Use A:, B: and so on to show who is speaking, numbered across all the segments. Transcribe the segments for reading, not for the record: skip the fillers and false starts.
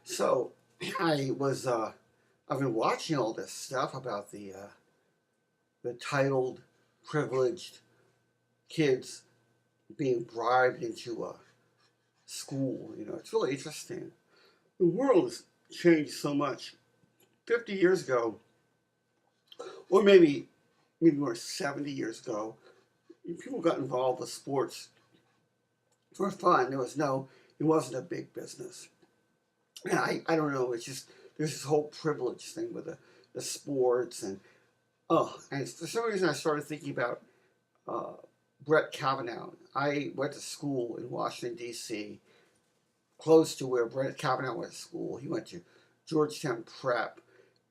A: So I was I've been watching all this stuff about the titled, privileged kids being bribed into a school. It's really interesting. The world has changed so much. 50 years ago, or maybe more 70 years ago, people got involved with sports for fun. It wasn't a big business. And I don't know. It's just there's this whole privilege thing with the sports and for some reason I started thinking about uh, Brett Kavanaugh. I went to school in Washington D.C. close to where Brett Kavanaugh went to school. He went to Georgetown Prep,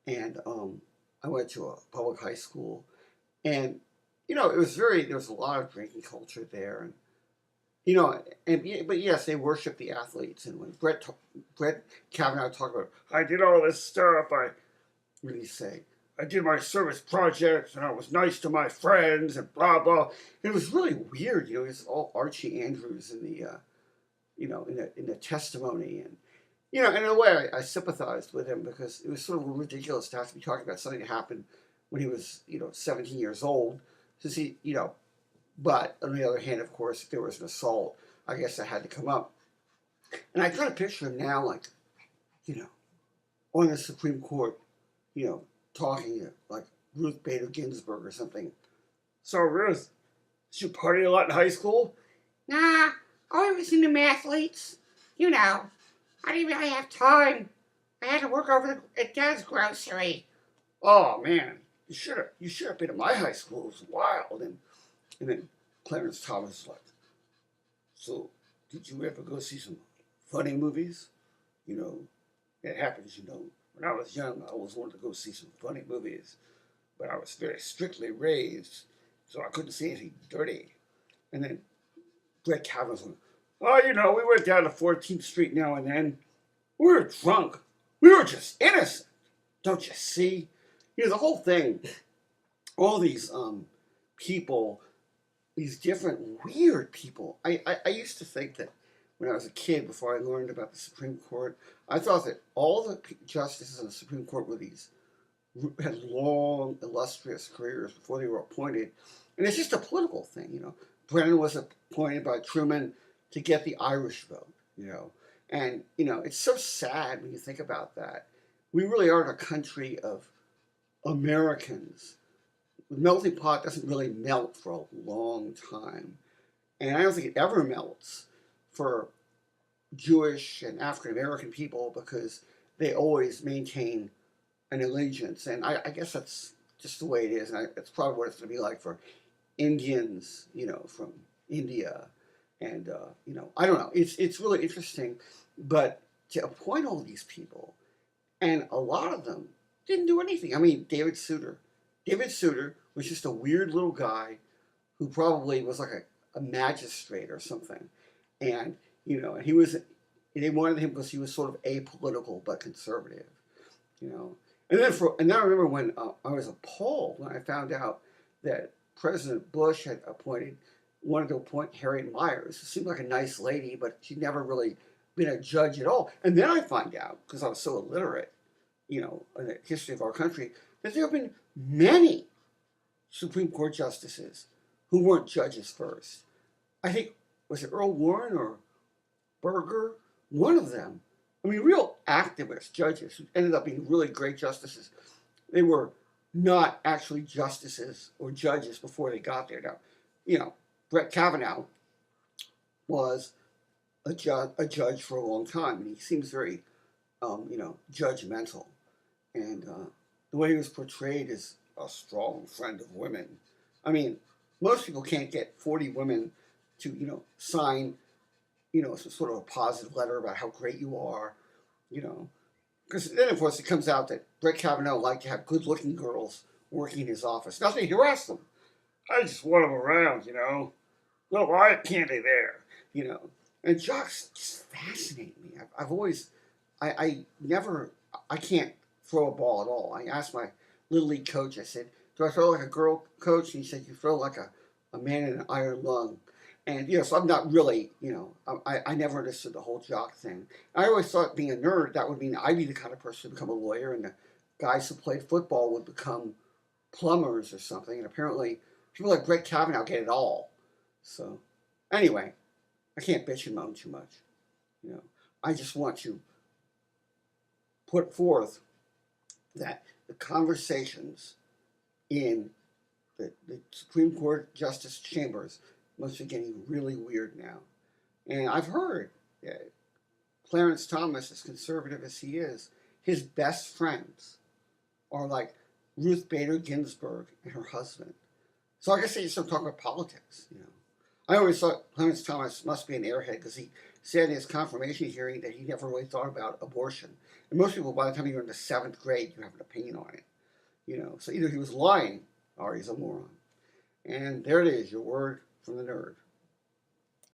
A: and I went to a public high school. And there was a lot of drinking culture there, and but yes, they worship the athletes. And when Brett Kavanaugh talked about, I did all this stuff. Really say, I did my service projects, and I was nice to my friends, and blah blah. It was really weird. It's all Archie Andrews in the testimony, and and in a way, I sympathized with him because it was sort of ridiculous to have to be talking about something that happened when he was 17 years old. To see But on the other hand, of course, if there was an assault, I guess that had to come up. And I try to picture him now, like, you know, on the Supreme Court, talking to, like, Ruth Bader Ginsburg or something. So, Ruth, did you party a lot in high school?
B: Nah, I was into mathletes. I didn't really have time. I had to work over at Dad's grocery.
A: Oh, man, you should have been at my high school. It was wild. And then Clarence Thomas was like, so, did you ever go see some funny movies? It happens, When I was young, I always wanted to go see some funny movies, but I was very strictly raised, so I couldn't see anything dirty. And then Brett Kavanaugh was like, oh, we went down to 14th Street now and then. We were drunk. We were just innocent. Don't you see? The whole thing, all these people, these different weird people. I used to think that when I was a kid, before I learned about the Supreme Court, I thought that all the justices on the Supreme Court had long, illustrious careers before they were appointed. And it's just a political thing, Brennan was appointed by Truman to get the Irish vote, And, it's so sad when you think about that. We really are a country of Americans. The melting pot doesn't really melt for a long time. And I don't think it ever melts for Jewish and African American people because they always maintain an allegiance. And I guess that's just the way it is. And it's probably what it's going to be like for Indians, from India. And, I don't know. It's really interesting. But to appoint all these people, and a lot of them didn't do anything. I mean, David Souter. David Souter was just a weird little guy who probably was like a magistrate or something. And, and they wanted him because he was sort of apolitical but conservative, And then I remember when I was appalled when I found out that President Bush wanted to appoint Harriet Miers, who seemed like a nice lady, but she'd never really been a judge at all. And then I find out, because I was so illiterate, in the history of our country, that there have been many Supreme Court justices who weren't judges first. I think, was it Earl Warren or Berger? One of them. I mean, real activist judges who ended up being really great justices. They were not actually justices or judges before they got there. Now, Brett Kavanaugh was a judge for a long time, and he seems very, judgmental. And the way he was portrayed as a strong friend of women. I mean, most people can't get 40 women to, sign, some sort of a positive letter about how great you are, Because then, of course, it comes out that Brett Kavanaugh liked to have good-looking girls working in his office. Not that he harassed them. I just want them around, Little riot candy there, And jocks just fascinate me. I've always, I can't throw a ball at all. I asked my Little League coach, I said, do I throw like a girl, coach? And he said, you throw like a man in an iron lung. And, so I'm not really, I never understood the whole jock thing. I always thought being a nerd, that would mean I'd be the kind of person to become a lawyer and the guys who played football would become plumbers or something. And apparently people like Brett Kavanaugh get it all. So anyway, I can't bitch and moan too much. I just want to put forth that the conversations in the Supreme Court Justice Chambers must be getting really weird now. And I've heard that Clarence Thomas, as conservative as he is, his best friends are like Ruth Bader Ginsburg and her husband. So I guess they just don't talk about politics. I always thought Clarence Thomas must be an airhead because he said in his confirmation hearing that he never really thought about abortion. And most people, by the time you're in the 7th grade, you have an opinion on it. So either he was lying or he's a moron. And there it is, your word from the nerd.